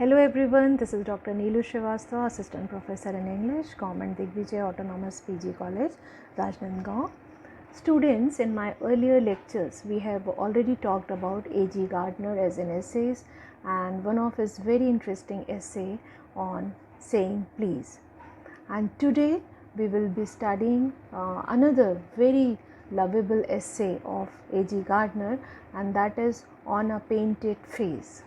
Hello everyone, this is Dr. Neelu Srivastava, Assistant Professor in English, Government Digvijay Autonomous PG College, Rajnandgaon. Students, in my earlier lectures, we have already talked about A.G. Gardner as an essays and one of his very interesting essay on saying please. And today we will be studying another very lovable essay of A.G. Gardner, and that is On a Painted Face.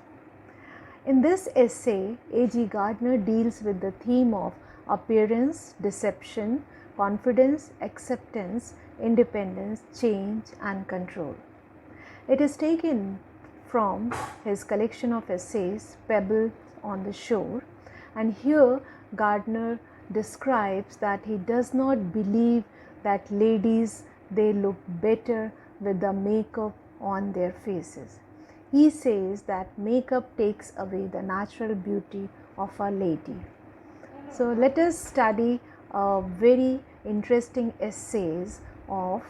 In this essay, A.G. Gardner deals with the theme of appearance, deception, confidence, acceptance, independence, change, and control. It is taken from his collection of essays, Pebbles on the Shore, and here Gardner describes that he does not believe that ladies they look better with the makeup on their faces. He says that makeup takes away the natural beauty of a lady. So let us study very interesting essays of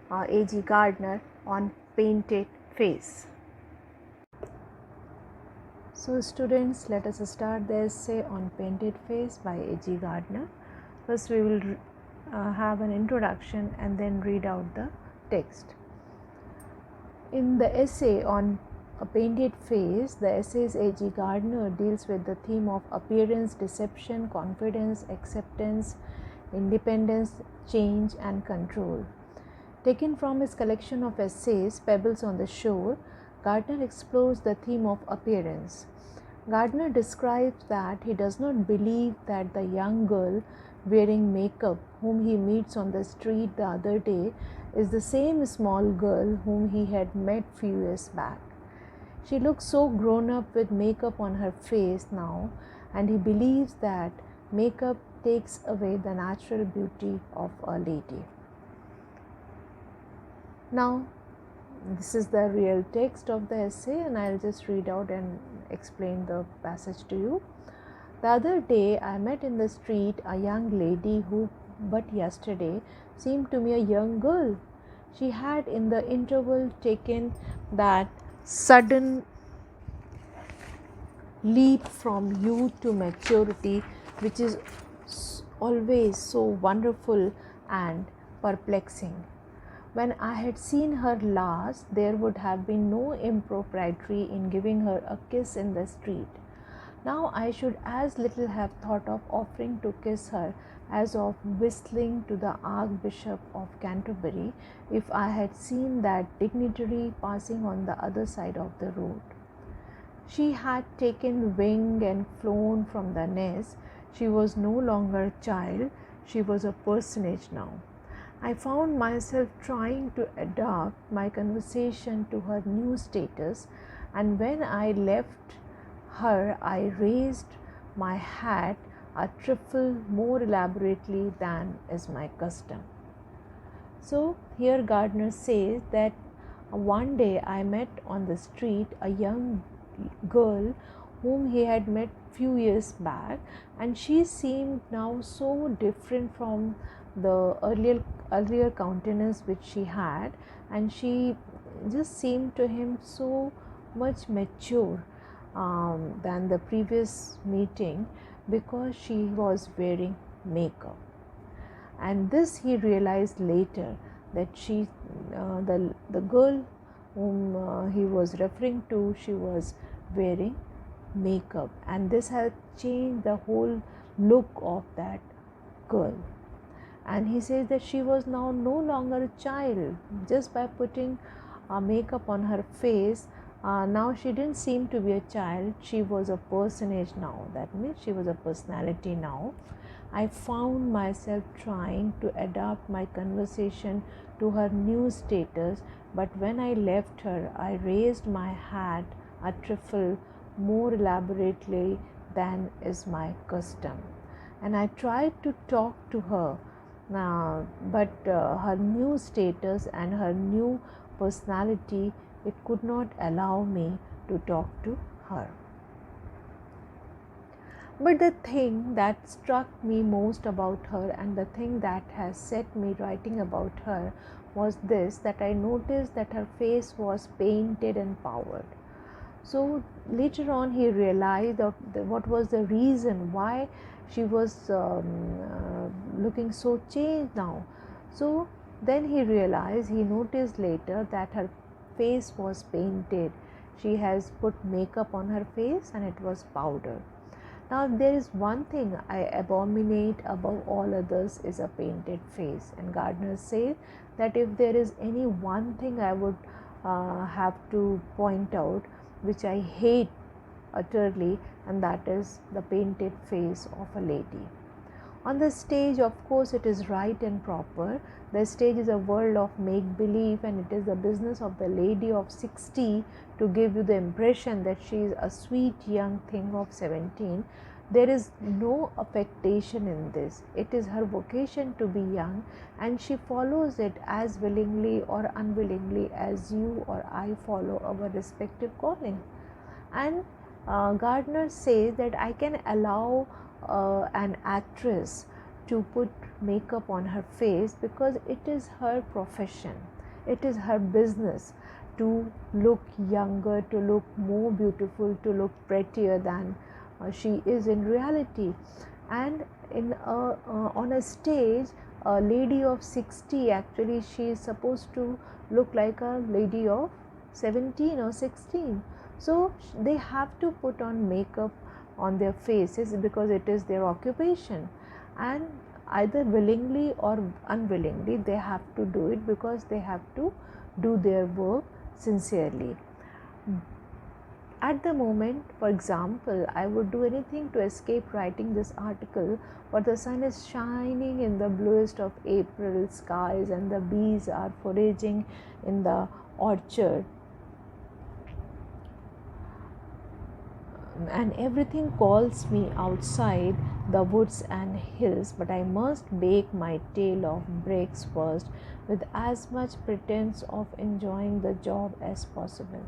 A.G. Gardner on painted face. So students, let us start the essay on painted face by A.G. Gardner. First we will have an introduction and then read out the text. In the essay on a Painted Face, the essay's A.G. Gardner deals with the theme of appearance, deception, confidence, acceptance, independence, change, and control. Taken from his collection of essays, Pebbles on the Shore, Gardner explores the theme of appearance. Gardner describes that he does not believe that the young girl wearing makeup whom he meets on the street the other day is the same small girl whom he had met few years back. She looks so grown up with makeup on her face now, and he believes that makeup takes away the natural beauty of a lady. Now, this is the real text of the essay, and I'll just read out and explain the passage to you. The other day, I met in the street a young lady who, but yesterday, seemed to me a young girl. She had in the interval taken that sudden leap from youth to maturity which is always so wonderful and perplexing. When I had seen her last, there would have been no impropriety in giving her a kiss in the street. Now I should as little have thought of offering to kiss her as of whistling to the Archbishop of Canterbury if I had seen that dignitary passing on the other side of the road. She had taken wing and flown from the nest. She was no longer a child, she was a personage now. I found myself trying to adapt my conversation to her new status, and when I left her, I raised my hat a trifle more elaborately than is my custom. So here Gardner says that one day I met on the street a young girl whom he had met few years back, and she seemed now so different from the earlier countenance which she had, and she just seemed to him so much mature than the previous meeting because she was wearing makeup. And this he realized later, that she the girl whom he was referring to, she was wearing makeup, and this had changed the whole look of that girl. And he says that she was now no longer a child just by putting makeup on her face. Now she didn't seem to be a child, she was a personage now. That means she was a personality now. I found myself trying to adapt my conversation to her new status, but when I left her, I raised my hat a trifle more elaborately than is my custom, and I tried to talk to her, but her new status and her new personality, it could not allow me to talk to her. But the thing that struck me most about her, and the thing that has set me writing about her, was this, that I noticed that her face was painted and powdered. So later on he realized what was the reason why she was looking so changed now. So then he realized, he noticed later that her face was painted. She has put makeup on her face and it was powder. Now, there is one thing I abominate above all others is a painted face. And Gardner says that if there is any one thing I would have to point out, which I hate utterly, and that is the painted face of a lady. On the stage, of course, it is right and proper. The stage is a world of make believe, and it is the business of the lady of 60 to give you the impression that she is a sweet young thing of 17. There is no affectation in this. It is her vocation to be young, and she follows it as willingly or unwillingly as you or I follow our respective calling. And Gardner says that I can allow an actress to put makeup on her face because it is her profession, it is her business to look younger, to look more beautiful, to look prettier than she is in reality. And on a stage, a lady of 60, actually she is supposed to look like a lady of 17 or 16. So they have to put on makeup on their faces because it is their occupation, and either willingly or unwillingly they have to do it because they have to do their work sincerely. At the moment, for example, I would do anything to escape writing this article, but the sun is shining in the bluest of April skies and the bees are foraging in the orchard, and everything calls me outside the woods and hills, but I must bake my tale of bricks first with as much pretense of enjoying the job as possible.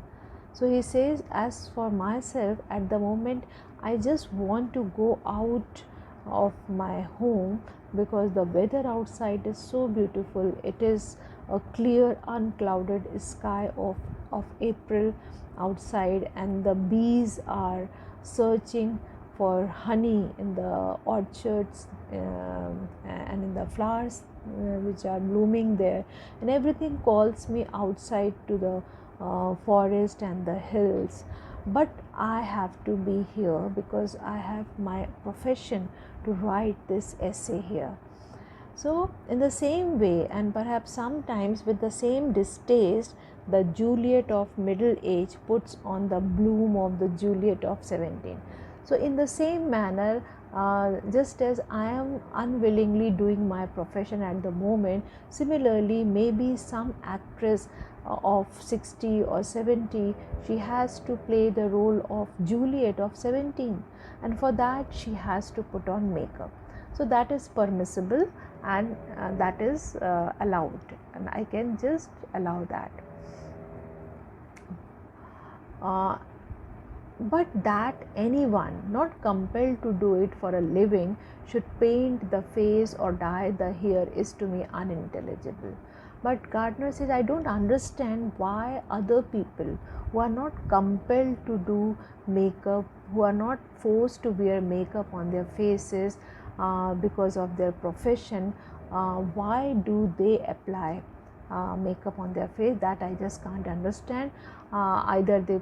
So he says, as for myself, at the moment, I just want to go out of my home because the weather outside is so beautiful. It is a clear, unclouded sky of April outside, and the bees are searching for honey in the orchards and in the flowers which are blooming there, and everything calls me outside to the forest and the hills. But I have to be here because I have my profession to write this essay here. So, in the same way, and perhaps sometimes with the same distaste, the Juliet of middle age puts on the bloom of the Juliet of 17. So, in the same manner, just as I am unwillingly doing my profession at the moment, similarly, maybe some actress of 60 or 70, she has to play the role of Juliet of 17, and for that she has to put on makeup. So that is permissible, and that is allowed, and I can just allow that. But that anyone not compelled to do it for a living should paint the face or dye the hair is to me unintelligible. But Gardner says, I don't understand why other people who are not compelled to do makeup, who are not forced to wear makeup on their faces because of their profession, why do they apply makeup on their face? That I just can't understand. Either they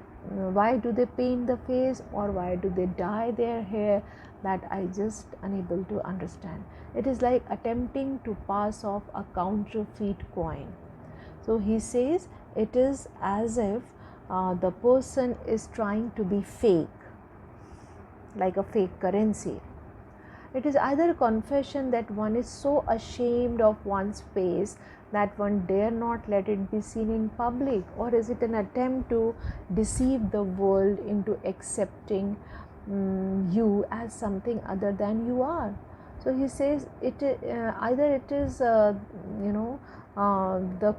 why do they paint the face or why do they dye their hair? That I just unable to understand. It is like attempting to pass off a counterfeit coin. So he says it is as if the person is trying to be fake, like a fake currency. It is either a confession that one is so ashamed of one's face that one dare not let it be seen in public, or is it an attempt to deceive the world into accepting you as something other than you are? So he says either it is the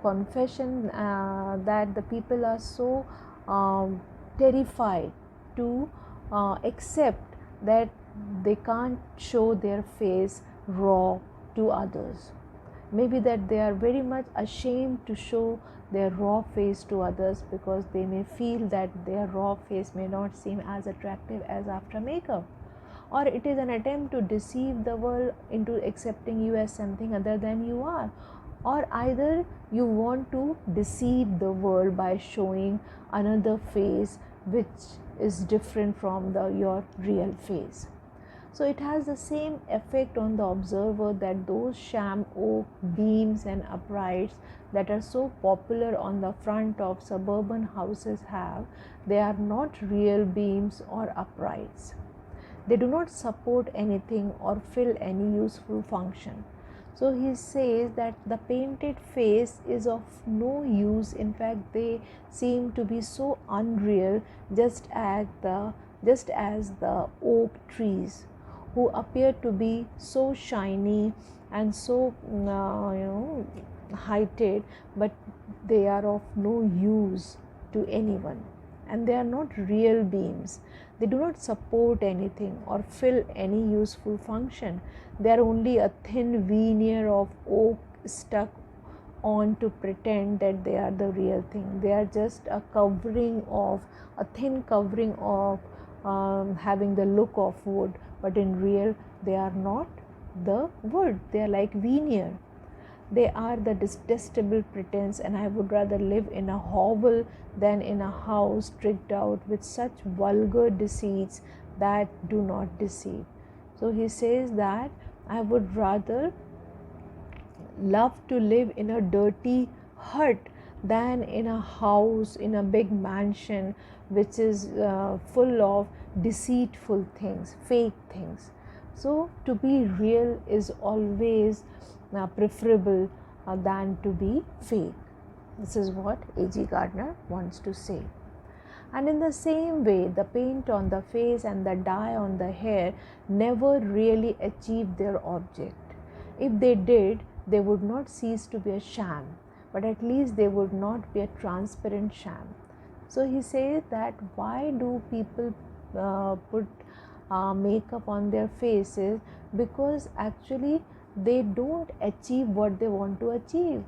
confession that the people are so terrified to accept that they can't show their face raw to others. Maybe that they are very much ashamed to show their raw face to others because they may feel that their raw face may not seem as attractive as after makeup. Or it is an attempt to deceive the world into accepting you as something other than you are. Or either you want to deceive the world by showing another face which is different from your real face. So it has the same effect on the observer that those sham oak beams and uprights that are so popular on the front of suburban houses have. They are not real beams or uprights. They do not support anything or fill any useful function. So he says that the painted face is of no use. In fact, they seem to be so unreal, just as the oak trees, who appear to be so shiny and so heighted, but they are of no use to anyone, and they are not real beams. They do not support anything or fill any useful function. They are only a thin veneer of oak stuck on to pretend that they are the real thing. They are just a thin covering of having the look of wood, but in real they are not the wood. They are like veneer. They are the detestable pretense, and I would rather live in a hovel than in a house tricked out with such vulgar deceits that do not deceive. So he says that I would rather love to live in a dirty hut than in a house, in a big mansion which is full of deceitful things, fake things. So to be real is always preferable than to be fake. This is what A.G. Gardner wants to say. And in the same way, the paint on the face and the dye on the hair never really achieved their object. If they did, they would not cease to be a sham, but at least they would not be a transparent sham. So he says that why do people put makeup on their faces? Because actually they don't achieve what they want to achieve.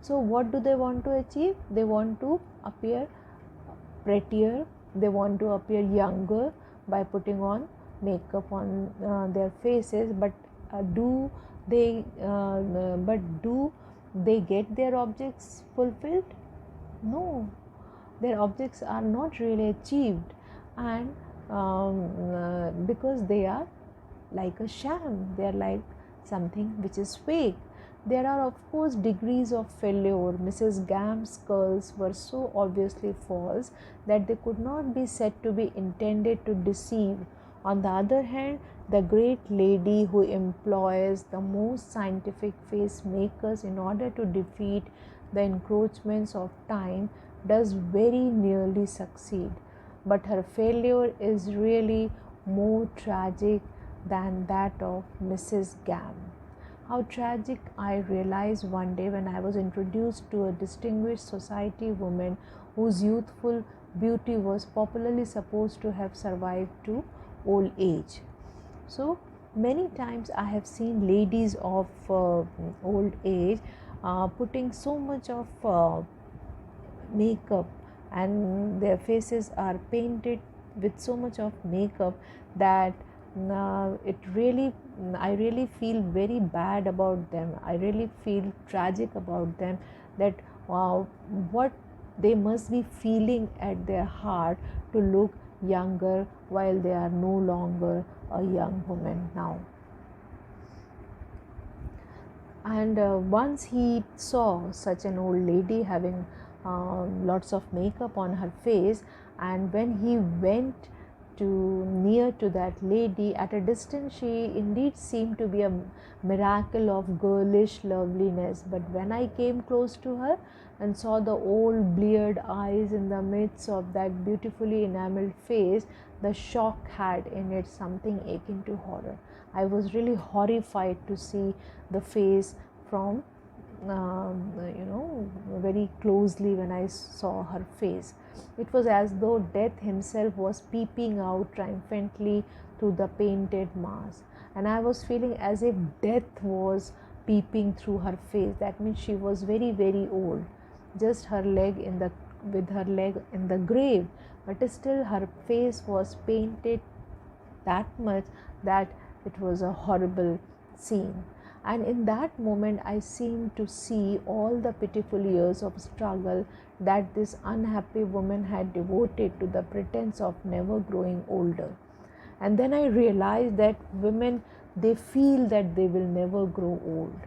So what do they want to achieve? They want to appear prettier, they want to appear younger by putting on makeup on their faces, but do they get their objects fulfilled? No, their objects are not really achieved, and because they are like a sham, they are like something which is fake. There are, of course, degrees of failure. Mrs. Gamp's curls were so obviously false that they could not be said to be intended to deceive. On the other hand, the great lady who employs the most scientific face makers in order to defeat the encroachments of time does very nearly succeed. But her failure is really more tragic than that of Mrs. Gamp. How tragic, I realized one day when I was introduced to a distinguished society woman whose youthful beauty was popularly supposed to have survived to old age. So many times I have seen ladies of old age putting so much of makeup, and their faces are painted with so much of makeup that I really feel very bad about them. I really feel tragic about them, that what they must be feeling at their heart to look younger while they are no longer a young woman now. And once he saw such an old lady having lots of makeup on her face, and when he went near to that lady at a distance, she indeed seemed to be a miracle of girlish loveliness. But when I came close to her and saw the old bleared eyes in the midst of that beautifully enameled face, the shock had in it something akin to horror. I was really horrified to see the face from very closely. When I saw her face, it was as though death himself was peeping out triumphantly through the painted mask, and I was feeling as if death was peeping through her face. That means she was very, very old, just her leg in the with her leg in the grave, but still her face was painted that much that it was a horrible scene. And in that moment, I seemed to see all the pitiful years of struggle that this unhappy woman had devoted to the pretense of never growing older. And then I realized that women, they feel that they will never grow old.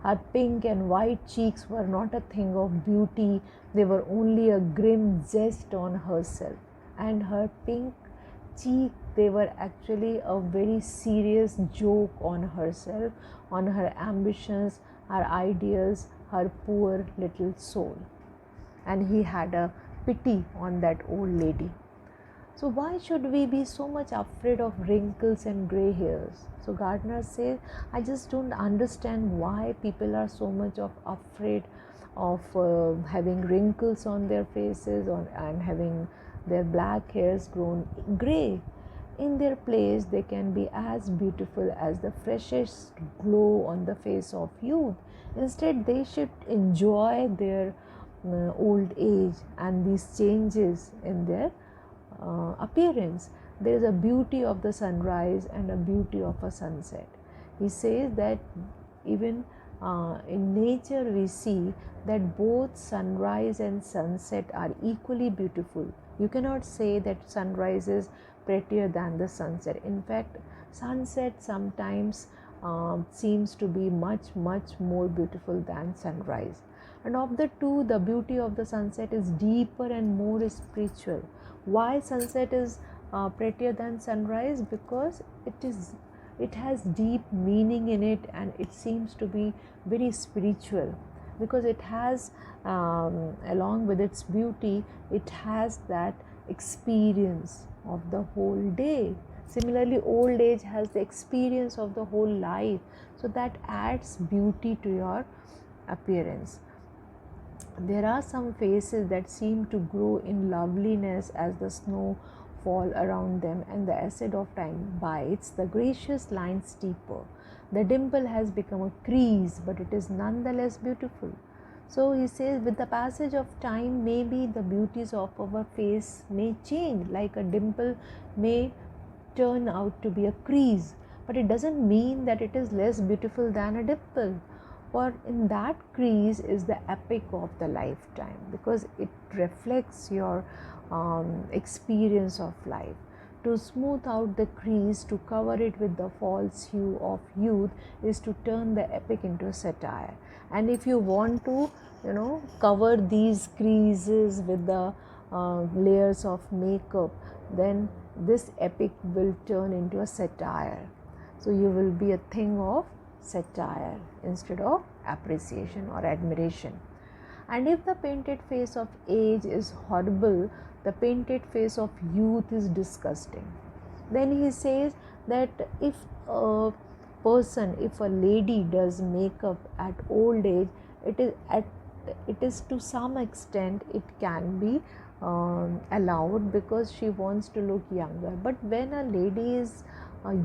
Her pink and white cheeks were not a thing of beauty, they were only a grim jest on herself. And her pink cheek, they were actually a very serious joke on herself, on her ambitions, her ideas, her poor little soul. And he had a pity on that old lady. So why should we be so much afraid of wrinkles and gray hairs? So Gardner says, I just don't understand why people are so much afraid of having wrinkles on their faces and having their black hairs grown gray. In their place, they can be as beautiful as the freshest glow on the face of youth. Instead, they should enjoy their old age and these changes in their appearance. There is a beauty of the sunrise and a beauty of a sunset. He says that even in nature we see that both sunrise and sunset are equally beautiful. You cannot say that sunrise is prettier than the sunset. In fact, sunset sometimes seems to be much more beautiful than sunrise. And of the two, the beauty of the sunset is deeper and more spiritual. Why sunset is prettier than sunrise? Because it has deep meaning in it, and it seems to be very spiritual, because it has along with its beauty, it has that experience of the whole day. Similarly, old age has the experience of the whole life, so that adds beauty to your appearance. There are some faces that seem to grow in loveliness as the snow fall around them and the acid of time bites the gracious lines deeper. The dimple has become a crease, but it is nonetheless beautiful. So he says, with the passage of time, maybe the beauties of our face may change, like a dimple may turn out to be a crease, but it doesn't mean that it is less beautiful than a dimple. For in that crease is the epic of the lifetime, because it reflects your experience of life. To smooth out the crease, to cover it with the false hue of youth, is to turn the epic into satire. And if you want to, cover these creases with the layers of makeup, then this epic will turn into a satire. So you will be a thing of satire instead of appreciation or admiration. And if the painted face of age is horrible, the painted face of youth is disgusting. Then he says that if a lady does makeup at old age, it is to some extent it can be allowed, because she wants to look younger. But when a lady is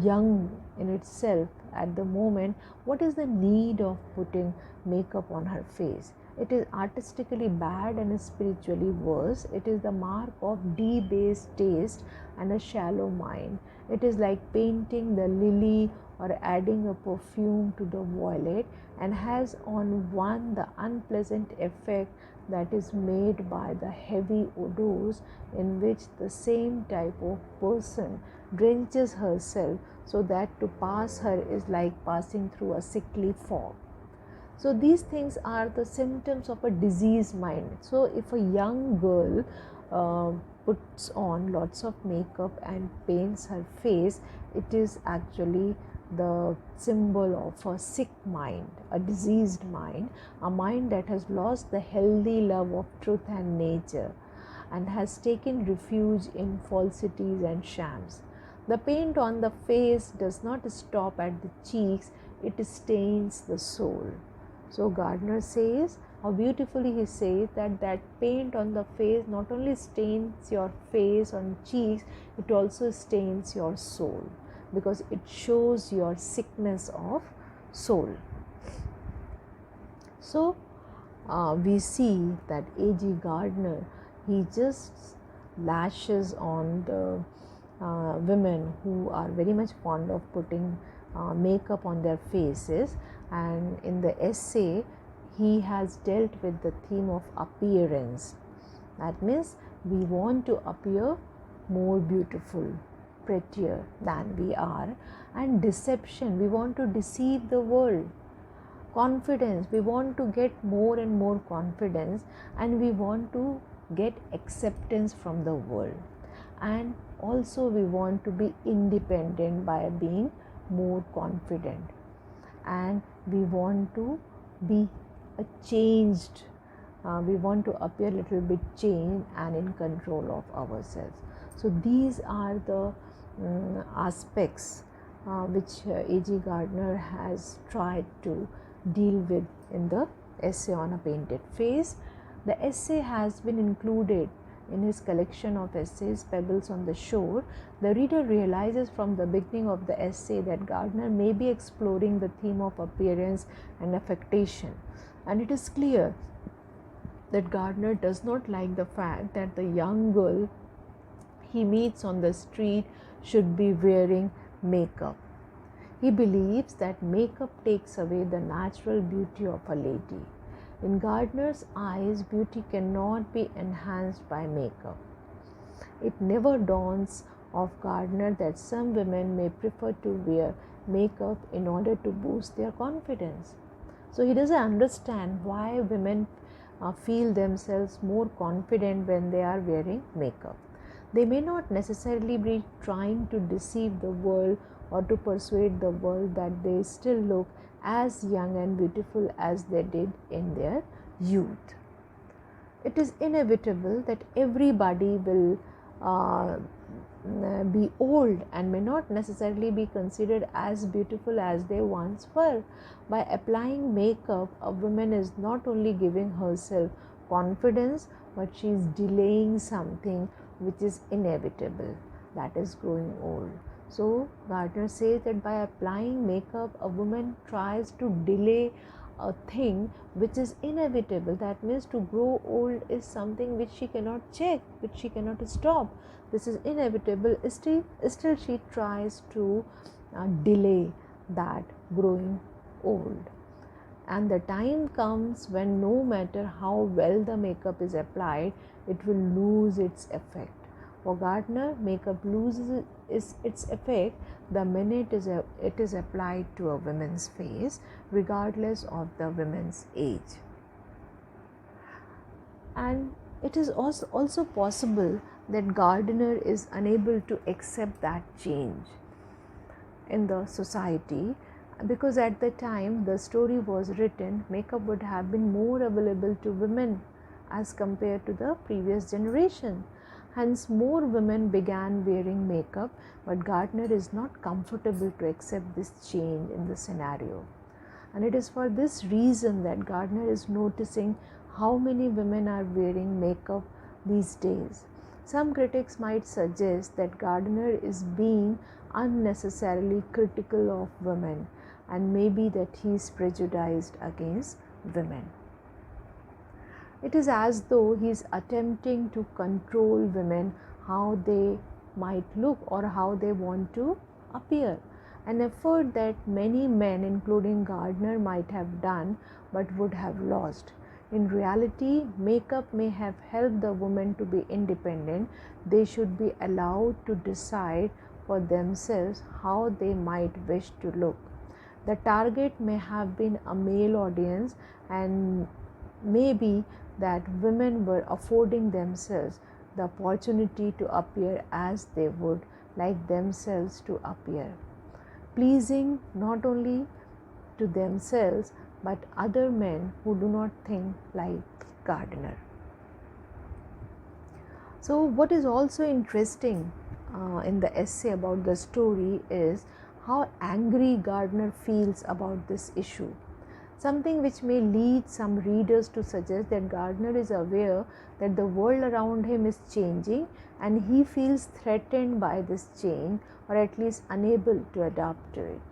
young in itself at the moment, what is the need of putting makeup on her face? It is artistically bad and spiritually worse. It is the mark of debased taste and a shallow mind. It is like painting the lily or adding a perfume to the violet, and has on one the unpleasant effect that is made by the heavy odors in which the same type of person drenches herself, so that to pass her is like passing through a sickly fog. So these things are the symptoms of a diseased mind. So if a young girl puts on lots of makeup and paints her face, it is actually the symbol of a sick mind, a diseased mind, a mind that has lost the healthy love of truth and nature and has taken refuge in falsities and shams. The paint on the face does not stop at the cheeks, it stains the soul. So Gardner says, how beautifully he says that paint on the face not only stains your face on cheeks, it also stains your soul, because it shows your sickness of soul. So we see that A.G. Gardner, he just lashes on the women who are very much fond of putting makeup on their faces, and in the essay he has dealt with the theme of appearance. That means we want to appear more beautiful, prettier than we are, and deception, we want to deceive the world. Confidence, we want to get more and more confidence, and we want to get acceptance from the world, and also we want to be independent by being more confident, and we want to be a changed, we want to appear a little bit changed and in control of ourselves. So these are the aspects which A.G. Gardner has tried to deal with in the essay on a painted face. The essay has been included in his collection of essays, Pebbles on the Shore. The reader realizes from the beginning of the essay that Gardner may be exploring the theme of appearance and affectation, and it is clear that Gardner does not like the fact that the young girl he meets on the street should be wearing makeup. He believes that makeup takes away the natural beauty of a lady. In Gardner's eyes, beauty cannot be enhanced by makeup. It never dawns of Gardner that some women may prefer to wear makeup in order to boost their confidence. So he doesn't understand why women feel themselves more confident when they are wearing makeup. They may not necessarily be trying to deceive the world or to persuade the world that they still look as young and beautiful as they did in their youth. It is inevitable that everybody will be old and may not necessarily be considered as beautiful as they once were. By applying makeup, a woman is not only giving herself confidence, but she is delaying something which is inevitable, that is growing old. So Gardner says that by applying makeup, a woman tries to delay a thing which is inevitable. That means to grow old is something which she cannot check, which she cannot stop. This is inevitable. Still she tries to delay that growing old. And the time comes when no matter how well the makeup is applied, it will lose its effect. For Gardner, makeup loses its effect the minute it is applied to a woman's face, regardless of the woman's age. And it is also possible that Gardner is unable to accept that change in the society, because at the time the story was written, makeup would have been more available to women as compared to the previous generation. Hence, more women began wearing makeup, but Gardner is not comfortable to accept this change in the scenario. And it is for this reason that Gardner is noticing how many women are wearing makeup these days. Some critics might suggest that Gardner is being unnecessarily critical of women, and maybe that he is prejudiced against women. It is as though he is attempting to control women, how they might look or how they want to appear, an effort that many men, including Gardner, might have done but would have lost. In reality, makeup may have helped the woman to be independent. They should be allowed to decide for themselves how they might wish to look. The target may have been a male audience, and maybe that women were affording themselves the opportunity to appear as they would like themselves to appear, pleasing not only to themselves but other men who do not think like Gardner. So what is also interesting in the essay about the story is how angry Gardner feels about this issue. Something which may lead some readers to suggest that Gardner is aware that the world around him is changing and he feels threatened by this change, or at least unable to adapt to it.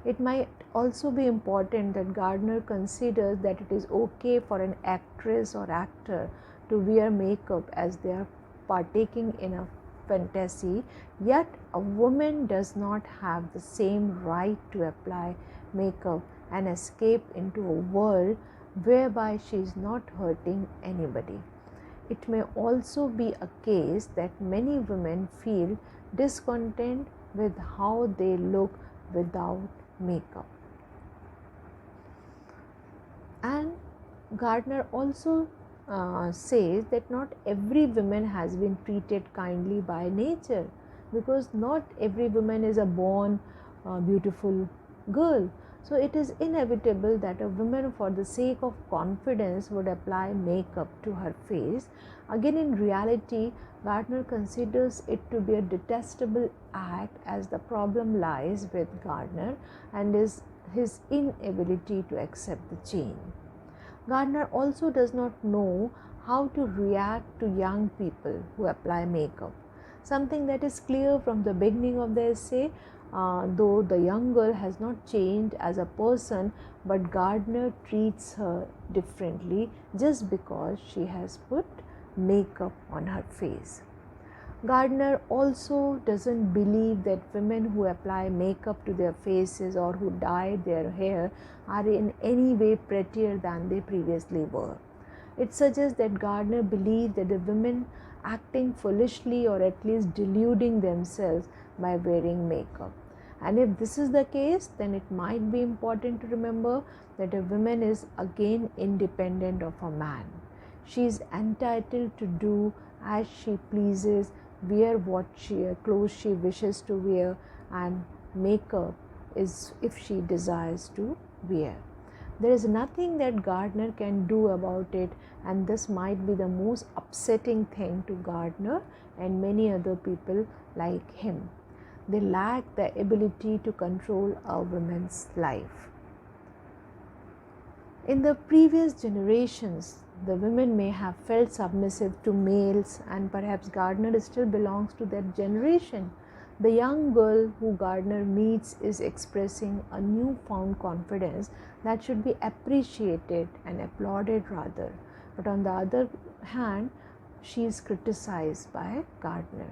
It might also be important that Gardner considers that it is okay for an actress or actor to wear makeup as they are partaking in a fantasy, yet a woman does not have the same right to apply makeup and escape into a world whereby she is not hurting anybody. It may also be a case that many women feel discontent with how they look without makeup. And Gardner also says that not every woman has been treated kindly by nature, because not every woman is a born beautiful girl. So it is inevitable that a woman, for the sake of confidence, would apply makeup to her face. Again, in reality, Gardner considers it to be a detestable act, as the problem lies with Gardner and is his inability to accept the change. Gardner also does not know how to react to young people who apply makeup, something that is clear from the beginning of the essay. Though the young girl has not changed as a person, but Gardner treats her differently just because she has put makeup on her face. Gardner also doesn't believe that women who apply makeup to their faces or who dye their hair are in any way prettier than they previously were. It suggests that Gardner believes that the women acting foolishly or at least deluding themselves by wearing makeup. And if this is the case, then it might be important to remember that a woman is again independent of a man. She is entitled to do as she pleases, wear what clothes she wishes to wear, and makeup is if she desires to wear. There is nothing that Gardner can do about it, and this might be the most upsetting thing to Gardner and many other people like him. They lack the ability to control a woman's life. In the previous generations, the women may have felt submissive to males, and perhaps Gardner still belongs to that generation. The young girl who Gardner meets is expressing a newfound confidence that should be appreciated and applauded rather. But on the other hand, she is criticized by Gardner.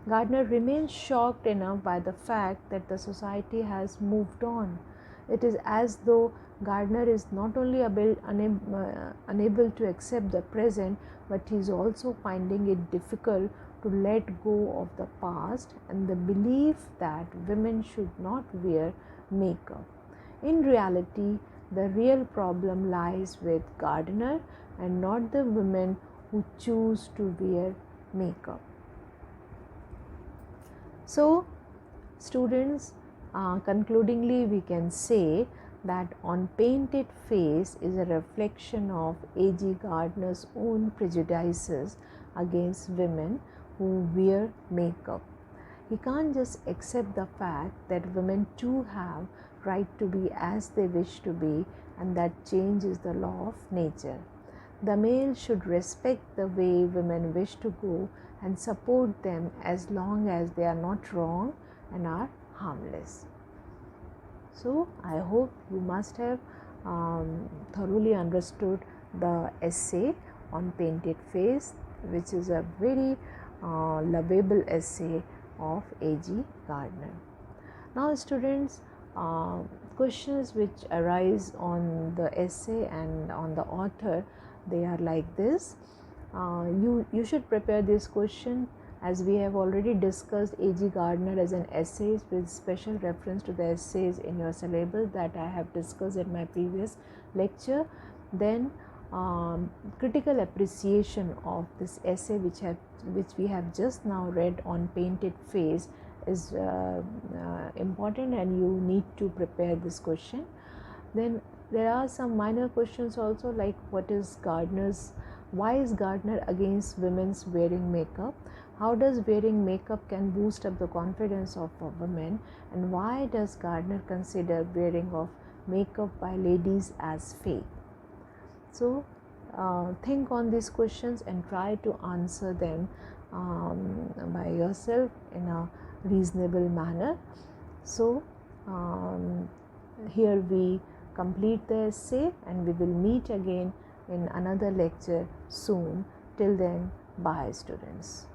Gardner remains shocked enough by the fact that the society has moved on. It is as though Gardner is not only unable to accept the present, but he is also finding it difficult to let go of the past and the belief that women should not wear makeup. In reality, the real problem lies with Gardner and not the women who choose to wear makeup. So, students, concludingly, we can say that On Painted Face is a reflection of A.G. Gardner's own prejudices against women who wear makeup. He can't just accept the fact that women too have right to be as they wish to be, and that change is the law of nature. The male should respect the way women wish to go and support them as long as they are not wrong and are harmless. So, I hope you must have thoroughly understood the essay On Painted Face, which is a very lovable essay of A.G. Gardner. Now, students, questions which arise on the essay and on the author, they are like this. You should prepare this question, as we have already discussed A.G. Gardner as an essayist with special reference to the essays in your syllabus that I have discussed in my previous lecture. Then critical appreciation of this essay which we have just now read On Painted Face is important, and you need to prepare this question. Then there are some minor questions also, like why is Gardner against women's wearing makeup? How does wearing makeup can boost up the confidence of a woman, and why does Gardner consider wearing of makeup by ladies as fake? So think on these questions and try to answer them by yourself in a reasonable manner. So here we complete the essay, and we will meet again in another lecture soon. Till then, bye students.